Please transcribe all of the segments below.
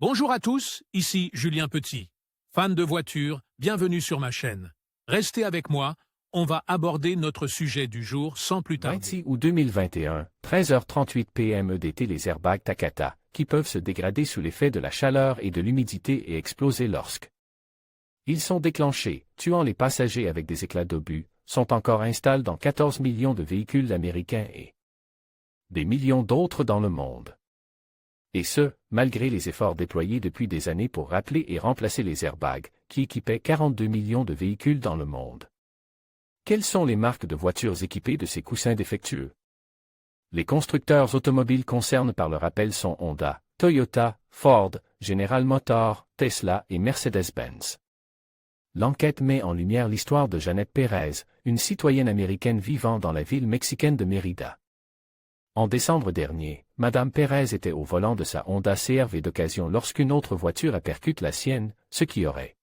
Bonjour à tous, ici Julien Petit. Fan de voitures, bienvenue sur ma chaîne. Restez avec moi, on va aborder notre sujet du jour sans plus tarder. 26 août 2021, 13h38 p.m. EDT. Les airbags Takata, qui peuvent se dégrader sous l'effet de la chaleur et de l'humidité et exploser lorsque ils sont déclenchés, tuant les passagers avec des éclats d'obus, sont encore installés dans 14 millions de véhicules américains et des millions d'autres dans le monde. Et ce, malgré les efforts déployés depuis des années pour rappeler et remplacer les airbags, qui équipaient 42 millions de véhicules dans le monde. Quelles sont les marques de voitures équipées de ces coussins défectueux? Les constructeurs automobiles concernés par le rappel sont Honda, Toyota, Ford, General Motors, Tesla et Mercedes-Benz. L'enquête met en lumière l'histoire de Jeannette Pérez, une citoyenne américaine vivant dans la ville mexicaine de Mérida. En décembre dernier, Madame Pérez était au volant de sa Honda CR-V d'occasion lorsqu'une autre voiture a percuté la sienne, ce qui aurait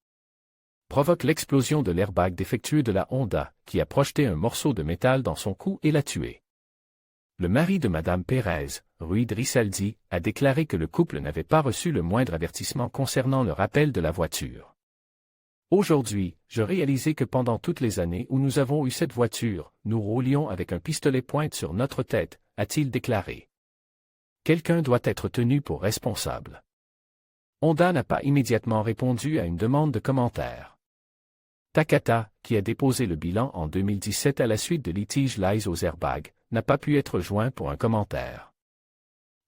provoqué l'explosion de l'airbag défectueux de la Honda, qui a projeté un morceau de métal dans son cou et l'a tuée. Le mari de Madame Pérez, Rui Drisaldi, a déclaré que le couple n'avait pas reçu le moindre avertissement concernant le rappel de la voiture. Aujourd'hui, je réalisais que pendant toutes les années où nous avons eu cette voiture, nous roulions avec un pistolet pointe sur notre tête, a-t-il déclaré. Quelqu'un doit être tenu pour responsable. Honda n'a pas immédiatement répondu à une demande de commentaire. Takata, qui a déposé le bilan en 2017 à la suite de litiges liés aux airbags, n'a pas pu être joint pour un commentaire.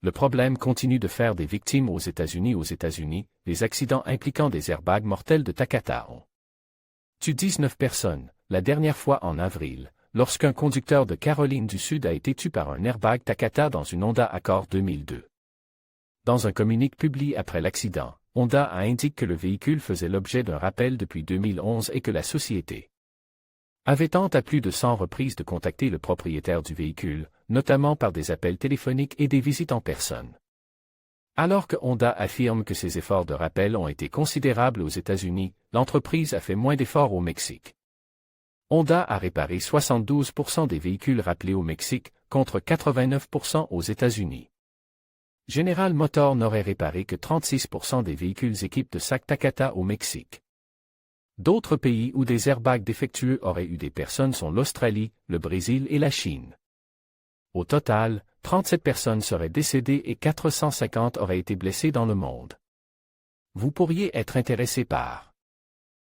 Le problème continue de faire des victimes aux États-Unis. Les accidents impliquant des airbags mortels de Takata ont tué 19 personnes, la dernière fois en avril, lorsqu'un conducteur de Caroline du Sud a été tué par un airbag Takata dans une Honda Accord 2002. Dans un communiqué publié après l'accident, Honda a indiqué que le véhicule faisait l'objet d'un rappel depuis 2011 et que la société avait tenté à plus de 100 reprises de contacter le propriétaire du véhicule, notamment par des appels téléphoniques et des visites en personne. Alors que Honda affirme que ses efforts de rappel ont été considérables aux États-Unis, l'entreprise a fait moins d'efforts au Mexique. Honda a réparé 72% des véhicules rappelés au Mexique, contre 89% aux États-Unis. General Motors n'aurait réparé que 36% des véhicules équipés de sacs Takata au Mexique. D'autres pays où des airbags défectueux auraient eu des personnes sont l'Australie, le Brésil et la Chine. Au total, 37 personnes seraient décédées et 450 auraient été blessées dans le monde. Vous pourriez être intéressé par